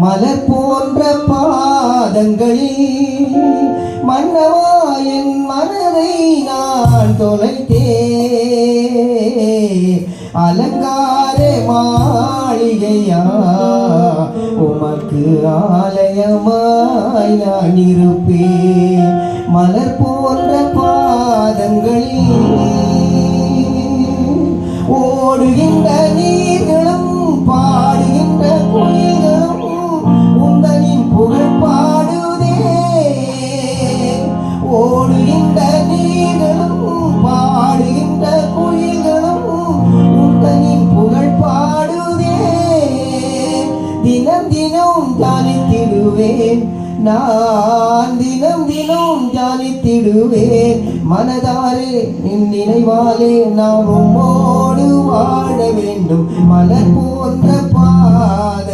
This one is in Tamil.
மலர் போன்ற பாதங்களில் மன்னவா என் மனதை நான் தொலைத்தே அலங்கார மாளிகையா உமக்கு ஆலயமாய் நான் இருப்பேன். மலர் போன்ற பாதங்களில் ஓடுகின்ற நீர்களும் பாடுகின்ற குயில்களும் உந்தனின் புகழ் பாடுதே. ஓடுகின்ற நீர்களும் பாடுகின்ற குயில்களும் உந்தனின் புகழ் பாடுதே. தினம் தினம் தியானித்திடுவேன் நான், தினம் தினம் தியானித்திடுவேன் மனதாரே நின் நினைவாலே நான் உம்மோடு வாழ வேண்டும். மலர் போன்ற